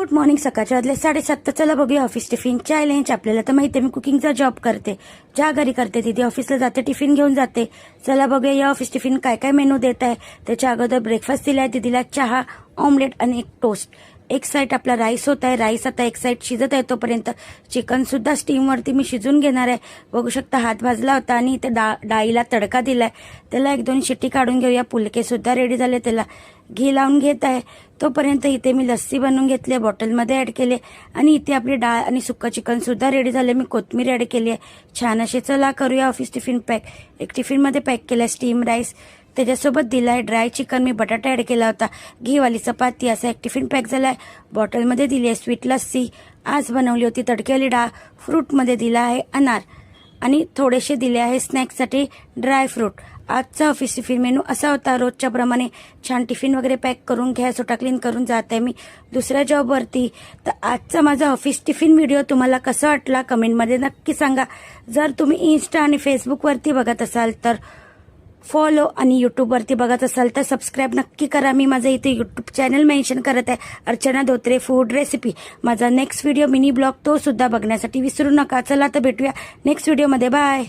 Good morning. सकाळच्या वाजले 7:30. तर चला बघूया ऑफिस टिफिन चॅलेंज. आपल्याला तर माहिती आहे मी कुकिंगचा जॉब करते, ज्या घरी करते तिथे ऑफिसला जाते, टिफिन घेऊन जाते. चला बघूया या ऑफिस टिफिन काय काय मेनू देत आहे. त्याच्या अगोदर ब्रेकफास्ट दिलाय, दिदीला चहा, ऑमलेट आणि एक टोस्ट. एक साईड आपला राईस होत आहे, राईस आता एक साईड शिजत आहे. तोपर्यंत चिकन सुद्धा स्टीमवरती मी शिजून घेणार आहे. बघू शकता हात भाजला होता आणि इथे डाळीला तडका दिलाय. त्याला 1-2 शिट्टी काढून घेऊया. पुलके सुद्धा रेडी झाले, त्याला घी लावून घेत आहे. तोपर्यंत इथे मी लस्सी बनवून घेतली, बॉटलमध्ये ऍड केले आणि इथे आपली डाळ आणि सुक्का चिकन सुद्धा रेडी झाले. मी कोथिंबीर ऍड केली आहे. छान असे चला करूया ऑफिस टिफिन पॅक. एक टिफिनमध्ये पॅक केलाय स्टीम राईस, त्याच्यासोबत दिलाय ड्राय चिकन, मी बटाटा ऍड केला होता, घीवाली चपाती. असा एक टिफिन पॅक झालाय. बॉटलमध्ये दिली आहे स्वीट लस्सी, आज बनवली होती तडकेवाली डाळ. फ्रूटमध्ये दिला आहे अनार आणि थोडेसे दिले आहे स्नॅक्ससाठी ड्राय फ्रूट. आजचा ऑफिस टिफिन मेनू असा होता. रोजच्या प्रमाणे छान टिफिन वगैरे पॅक करून घ्या, सोटा क्लीन करून जात आहे मी दुसऱ्या जॉबवरती. तर आजचा माझा ऑफिस टिफिन व्हिडिओ तुम्हाला कसा वाटला कमेंटमध्ये नक्की सांगा. जर तुम्ही इन्स्टा आणि फेसबुकवरती बघत असाल तर फॉलो आणि यूट्यूबवरती बघत असाल तर सबस्क्राईब नक्की करा. मी माझं इथे यूट्यूब चॅनल मेन्शन करत आहे, अर्चना धोत्रे फूड रेसिपी. माझा नेक्स्ट व्हिडिओ मिनी ब्लॉग तो सुद्धा बघण्यासाठी विसरू नका. चला तर भेटूया नेक्स्ट व्हिडिओमध्ये. बाय.